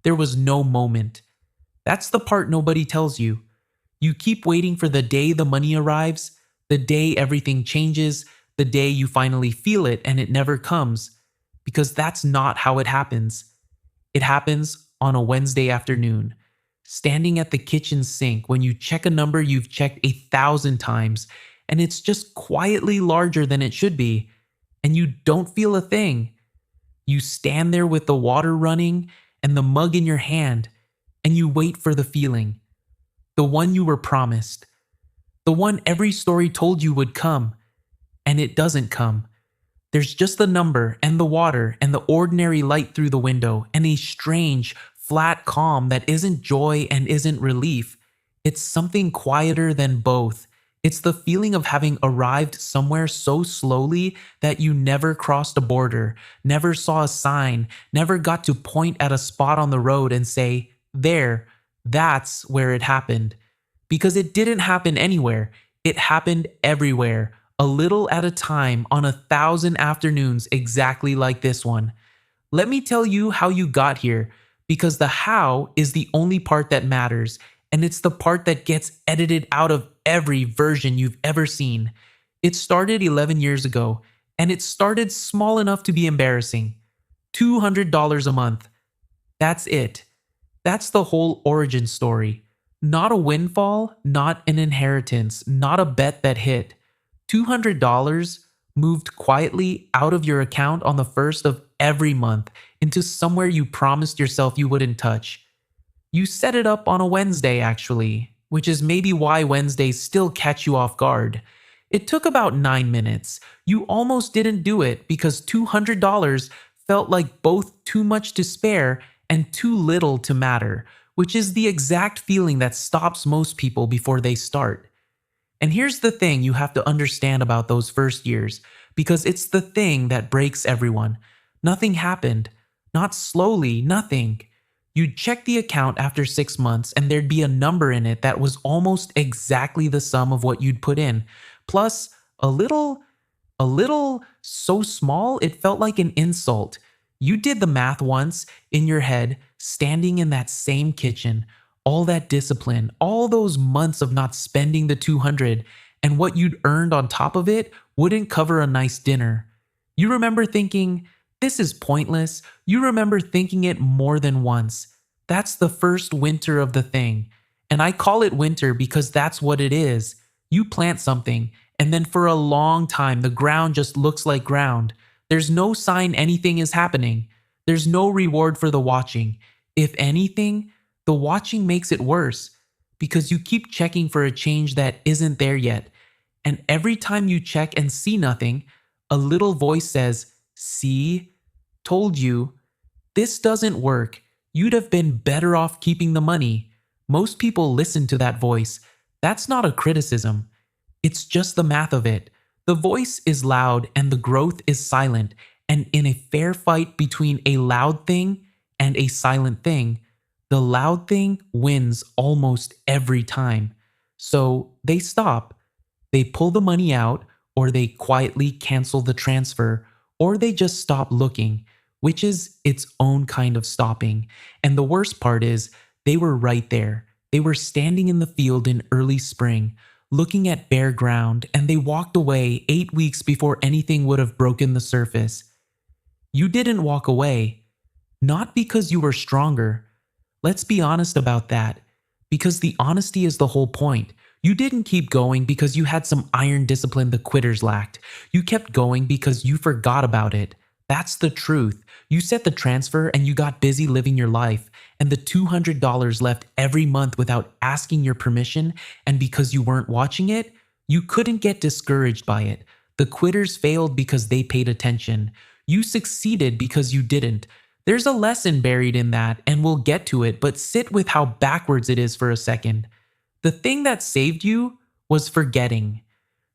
There was no moment. That's the part nobody tells you. You keep waiting for the day the money arrives, the day everything changes, the day you finally feel it and it never comes. Because that's not how it happens. It happens on a Wednesday afternoon, standing at the kitchen sink when you check a number you've checked 1,000 times and it's just quietly larger than it should be, and you don't feel a thing. You stand there with the water running and the mug in your hand, and you wait for the feeling. The one you were promised. The one every story told you would come, and it doesn't come. There's just the number and the water and the ordinary light through the window and a strange, flat calm that isn't joy and isn't relief. It's something quieter than both. It's the feeling of having arrived somewhere so slowly that you never crossed a border, never saw a sign, never got to point at a spot on the road and say, there, that's where it happened. Because it didn't happen anywhere. It happened everywhere, a little at a time on 1,000 afternoons exactly like this one. Let me tell you how you got here, because the how is the only part that matters, and it's the part that gets edited out of every version you've ever seen. It started 11 years ago, and it started small enough to be embarrassing. $200 a month. That's it. That's the whole origin story. Not a windfall, not an inheritance, not a bet that hit. $200 moved quietly out of your account on the first of every month into somewhere you promised yourself you wouldn't touch. You set it up on a Wednesday, actually, which is maybe why Wednesdays still catch you off guard. It took about 9 minutes. You almost didn't do it because $200 felt like both too much to spare and too little to matter, which is the exact feeling that stops most people before they start. And here's the thing you have to understand about those first years, because it's the thing that breaks everyone. Nothing happened. Not slowly, nothing. You'd check the account after 6 months and there'd be a number in it that was almost exactly the sum of what you'd put in, plus a little so small it felt like an insult. You did the math once in your head, standing in that same kitchen, all that discipline, all those months of not spending the 200, and what you'd earned on top of it wouldn't cover a nice dinner. You remember thinking, this is pointless. You remember thinking it more than once. That's the first winter of the thing. And I call it winter because that's what it is. You plant something, and then for a long time the ground just looks like ground. There's no sign anything is happening. There's no reward for the watching. If anything, the watching makes it worse because you keep checking for a change that isn't there yet. And every time you check and see nothing, a little voice says, see, told you, this doesn't work. You'd have been better off keeping the money. Most people listen to that voice. That's not a criticism. It's just the math of it. The voice is loud and the growth is silent. And in a fair fight between a loud thing and a silent thing, the loud thing wins almost every time. So they stop. They pull the money out, or they quietly cancel the transfer, or they just stop looking, which is its own kind of stopping. And the worst part is, they were right there. They were standing in the field in early spring, looking at bare ground, and they walked away 8 weeks before anything would have broken the surface. You didn't walk away, not because you were stronger. Let's be honest about that, because the honesty is the whole point. You didn't keep going because you had some iron discipline the quitters lacked. You kept going because you forgot about it. That's the truth. You set the transfer and you got busy living your life, and the $200 left every month without asking your permission, and because you weren't watching it, you couldn't get discouraged by it. The quitters failed because they paid attention. You succeeded because you didn't. There's a lesson buried in that, and we'll get to it, but sit with how backwards it is for a second. The thing that saved you was forgetting.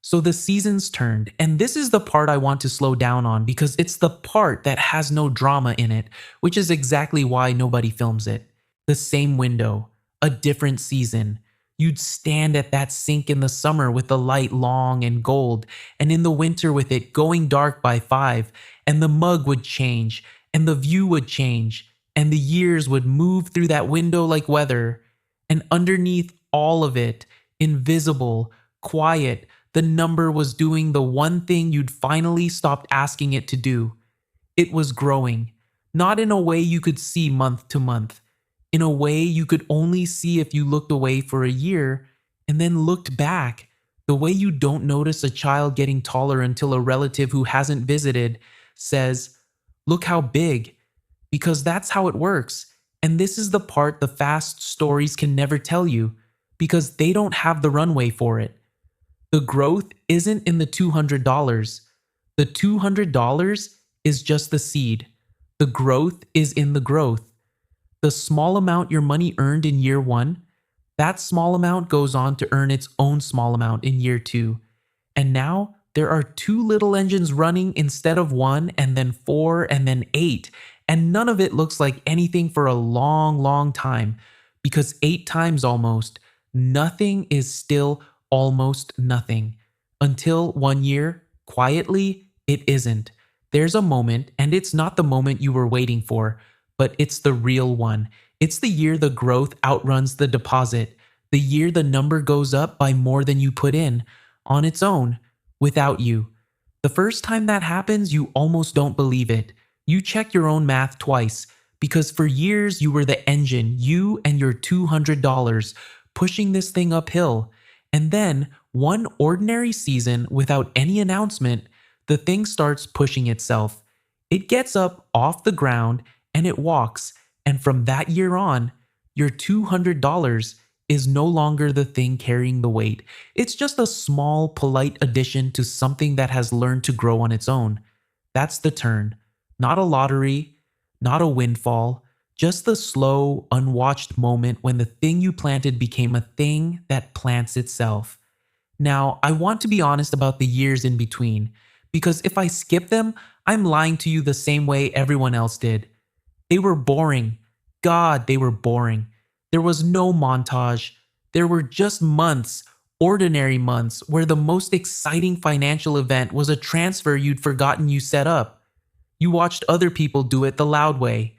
So the seasons turned, and this is the part I want to slow down on because it's the part that has no drama in it, which is exactly why nobody films it. The same window, a different season. You'd stand at that sink in the summer with the light long and gold, and in the winter with it going dark by 5, and the mug would change, and the view would change, and the years would move through that window like weather. And underneath all of it, invisible, quiet, the number was doing the one thing you'd finally stopped asking it to do. It was growing, not in a way you could see month to month, in a way you could only see if you looked away for a year and then looked back, the way you don't notice a child getting taller until a relative who hasn't visited says, "Look how big," because that's how it works. And this is the part the fast stories can never tell you, because they don't have the runway for it. The growth isn't in the $200. The $200 is just the seed. The growth is in the growth. The small amount your money earned in year one, that small amount goes on to earn its own small amount in year two. And now there are two little engines running instead of one, and then four, and then eight. And none of it looks like anything for a long, long time. Because 8 times almost, nothing is still almost nothing. Until one year, quietly, it isn't. There's a moment, and it's not the moment you were waiting for, but it's the real one. It's the year the growth outruns the deposit, the year the number goes up by more than you put in, on its own, without you. The first time that happens, you almost don't believe it. You check your own math twice, because for years you were the engine, you and your $200, pushing this thing uphill. And then, one ordinary season without any announcement, the thing starts pushing itself. It gets up off the ground and it walks, and from that year on, your $200 is no longer the thing carrying the weight. It's just a small, polite addition to something that has learned to grow on its own. That's the turn. Not a lottery, not a windfall, just the slow, unwatched moment when the thing you planted became a thing that plants itself. Now, I want to be honest about the years in between, because if I skip them, I'm lying to you the same way everyone else did. They were boring. God, they were boring. There was no montage. There were just months, ordinary months, where the most exciting financial event was a transfer you'd forgotten you set up. You watched other people do it the loud way.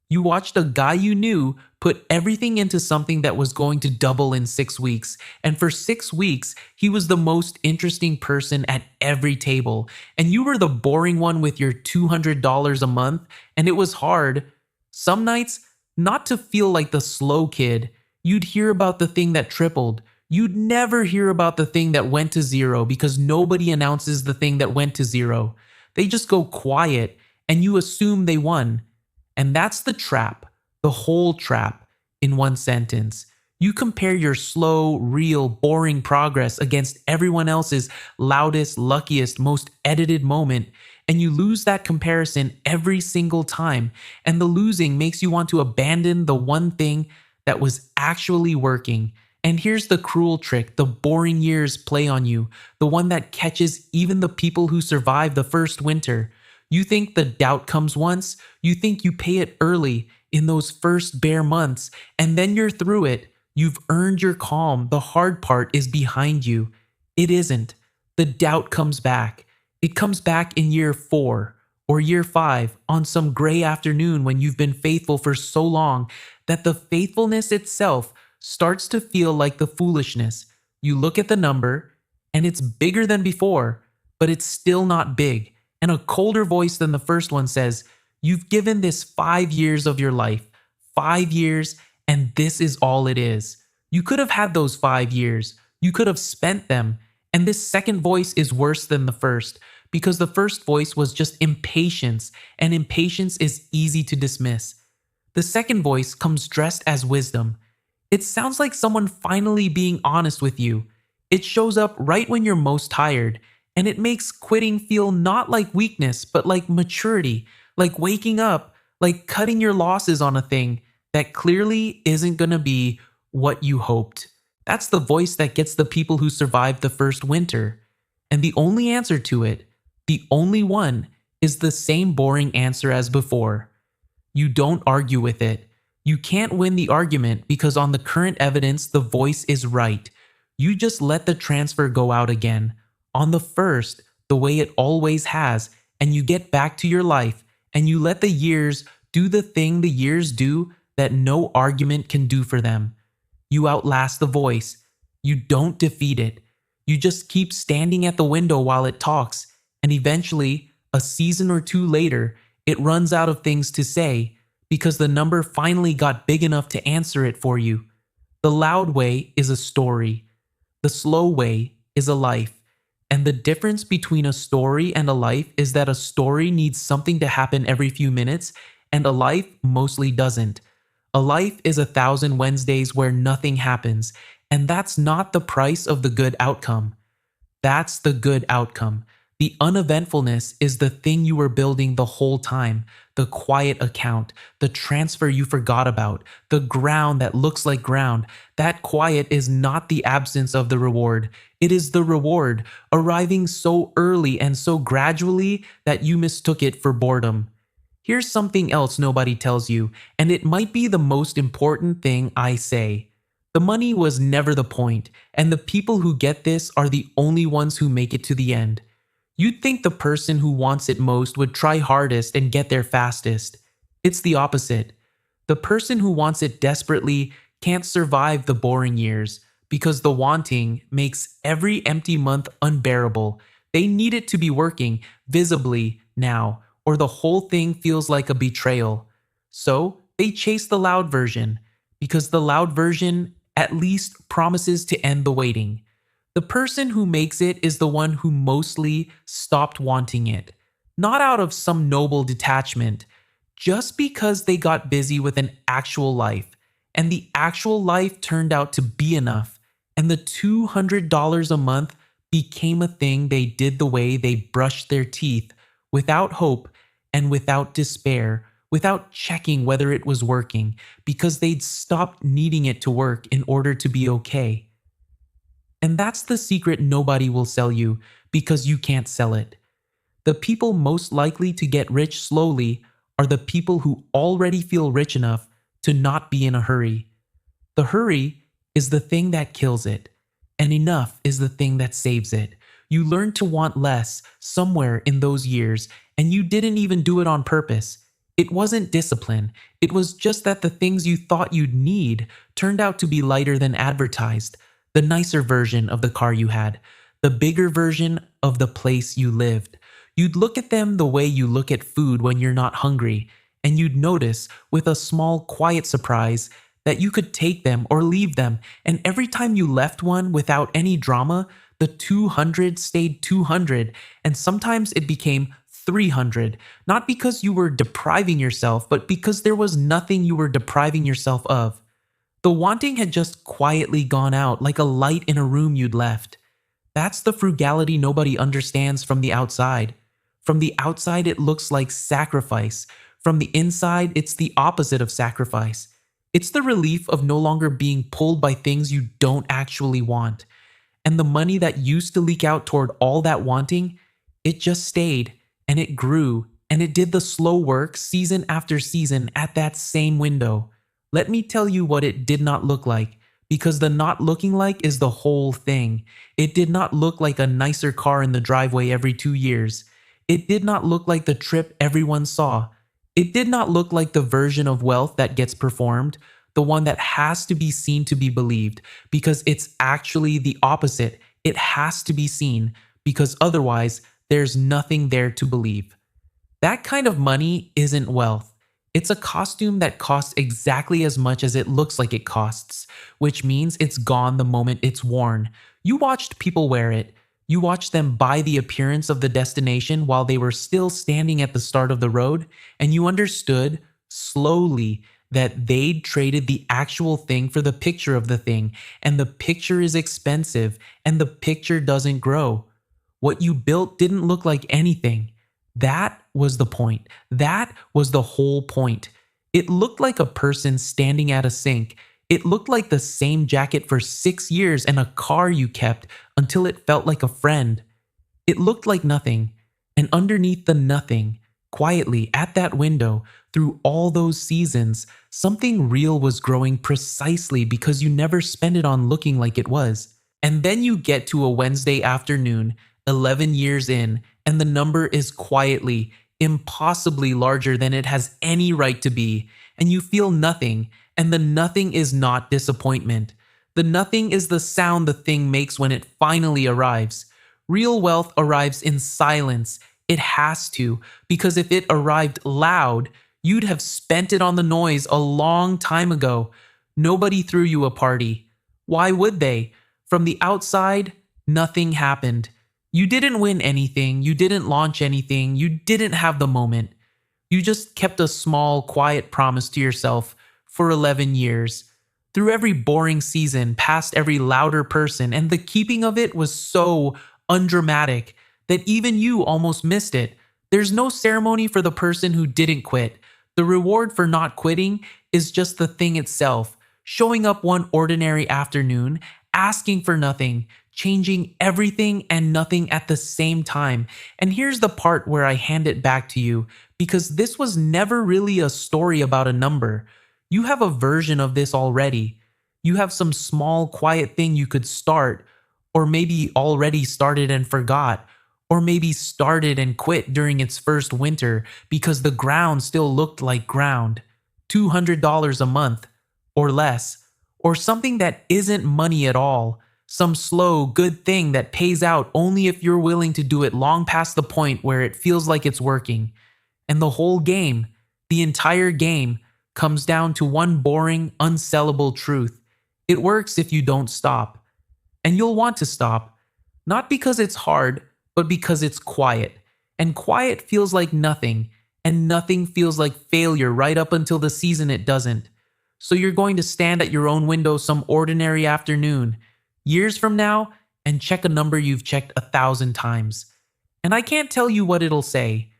You watched a guy you knew put everything into something that was going to double in 6 weeks, and for 6 weeks, he was the most interesting person at every table, and you were the boring one with your $200 a month, and it was hard. Some nights, not to feel like the slow kid, you'd hear about the thing that tripled. You'd never hear about the thing that went to zero because nobody announces the thing that went to zero. They just go quiet, and you assume they won. And that's the trap, the whole trap, in one sentence. You compare your slow, real, boring progress against everyone else's loudest, luckiest, most edited moment, and you lose that comparison every single time. And the losing makes you want to abandon the one thing that was actually working. And here's the cruel trick the boring years play on you, the one that catches even the people who survive the first winter. You think the doubt comes once, you think you pay it early in those first bare months, and then you're through it. You've earned your calm. The hard part is behind you. It isn't. The doubt comes back. It comes back in year 4 or year 5 on some gray afternoon when you've been faithful for so long that the faithfulness itself starts to feel like the foolishness. You look at the number and it's bigger than before, but it's still not big. And a colder voice than the first one says, "You've given this 5 years of your life, 5 years, and this is all it is. You could have had those 5 years. You could have spent them." And this second voice is worse than the first, because the first voice was just impatience, and impatience is easy to dismiss. The second voice comes dressed as wisdom. It sounds like someone finally being honest with you. It shows up right when you're most tired. And it makes quitting feel not like weakness, but like maturity, like waking up, like cutting your losses on a thing that clearly isn't going to be what you hoped. That's the voice that gets the people who survived the first winter. And the only answer to it, the only one, is the same boring answer as before. You don't argue with it. You can't win the argument because on the current evidence, the voice is right. You just let the transfer go out again. On the first, the way it always has, and you get back to your life, and you let the years Do the thing the years do that no argument can do for them. You outlast the voice. You don't defeat it. You just keep standing at the window while it talks, and eventually, a season or two later, it runs out of things to say because the number finally got big enough to answer it for you. The loud way is a story. The slow way is a life. And the difference between a story and a life is that a story needs something to happen every few minutes, and a life mostly doesn't. A life is 1,000 Wednesdays where nothing happens, and that's not the price of the good outcome. That's the good outcome. The uneventfulness is the thing you were building the whole time, the quiet account, the transfer you forgot about, the ground that looks like ground. That quiet is not the absence of the reward. It is the reward, arriving so early and so gradually that you mistook it for boredom. Here's something else nobody tells you, and it might be the most important thing I say. The money was never the point, and the people who get this are the only ones who make it to the end. You'd think the person who wants it most would try hardest and get there fastest. It's the opposite. The person who wants it desperately can't survive the boring years because the wanting makes every empty month unbearable. They need it to be working visibly now, or the whole thing feels like a betrayal. So they chase the loud version because the loud version at least promises to end the waiting. The person who makes it is the one who mostly stopped wanting it, not out of some noble detachment, just because they got busy with an actual life, and the actual life turned out to be enough, and the $200 a month became a thing they did the way they brushed their teeth, without hope and without despair, without checking whether it was working, because they'd stopped needing it to work in order to be okay. And that's the secret nobody will sell you because you can't sell it. The people most likely to get rich slowly are the people who already feel rich enough to not be in a hurry. The hurry is the thing that kills it, and enough is the thing that saves it. You learned to want less somewhere in those years, and you didn't even do it on purpose. It wasn't discipline. It was just that the things you thought you'd need turned out to be lighter than advertised. The nicer version of the car you had, the bigger version of the place you lived. You'd look at them the way you look at food when you're not hungry, and you'd notice, with a small, quiet surprise, that you could take them or leave them, and every time you left one without any drama, the 200 stayed 200, and sometimes it became 300, not because you were depriving yourself, but because there was nothing you were depriving yourself of. The wanting had just quietly gone out like a light in a room you'd left. That's the frugality nobody understands from the outside. From the outside, it looks like sacrifice. From the inside, it's the opposite of sacrifice. It's the relief of no longer being pulled by things you don't actually want. And the money that used to leak out toward all that wanting, it just stayed, and it grew, and it did the slow work season after season at that same window. Let me tell you what it did not look like, because the not looking like is the whole thing. It did not look like a nicer car in the driveway every 2 years. It did not look like the trip everyone saw. It did not look like the version of wealth that gets performed, the one that has to be seen to be believed, because it's actually the opposite. It has to be seen, because otherwise there's nothing there to believe. That kind of money isn't wealth. It's a costume that costs exactly as much as it looks like it costs, which means it's gone the moment it's worn. You watched people wear it. You watched them buy the appearance of the destination while they were still standing at the start of the road, and you understood, slowly, that they'd traded the actual thing for the picture of the thing, and the picture is expensive, and the picture doesn't grow. What you built didn't look like anything. That was the point. That was the whole point. It looked like a person standing at a sink. It looked like the same jacket for 6 years and a car you kept until it felt like a friend. It looked like nothing. And underneath the nothing, quietly at that window, through all those seasons, something real was growing precisely because you never spent it on looking like it was. And then you get to a Wednesday afternoon, 11 years in, and the number is quietly, impossibly larger than it has any right to be, and you feel nothing, and the nothing is not disappointment. The nothing is the sound the thing makes when it finally arrives. Real wealth arrives in silence. It has to, because if it arrived loud, you'd have spent it on the noise a long time ago. Nobody threw you a party. Why would they? From the outside, nothing happened. You didn't win anything, you didn't launch anything, you didn't have the moment. You just kept a small, quiet promise to yourself for 11 years. Through every boring season, past every louder person, and the keeping of it was so undramatic that even you almost missed it. There's no ceremony for the person who didn't quit. The reward for not quitting is just the thing itself, showing up one ordinary afternoon, asking for nothing, changing everything and nothing at the same time. And here's the part where I hand it back to you, because this was never really a story about a number. You have a version of this already. You have some small, quiet thing you could start, or maybe already started and forgot, or maybe started and quit during its first winter because the ground still looked like ground. $200 a month, or less, or something that isn't money at all. Some slow, good thing that pays out only if you're willing to do it long past the point where it feels like it's working. And the whole game, the entire game, comes down to one boring, unsellable truth. It works if you don't stop. And you'll want to stop. Not because it's hard, but because it's quiet. And quiet feels like nothing, and nothing feels like failure right up until the season it doesn't. So you're going to stand at your own window some ordinary afternoon, years from now, and check a number you've checked 1,000 times. And I can't tell you what it'll say,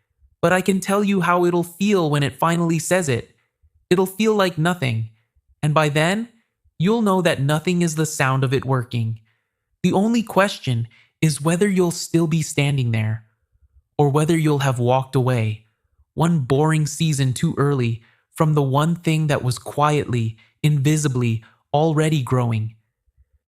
but I can tell you how it'll feel when it finally says it. It'll feel like nothing. And by then, you'll know that nothing is the sound of it working. The only question is whether you'll still be standing there, or whether you'll have walked away, one boring season too early, from the one thing that was quietly, invisibly, already growing.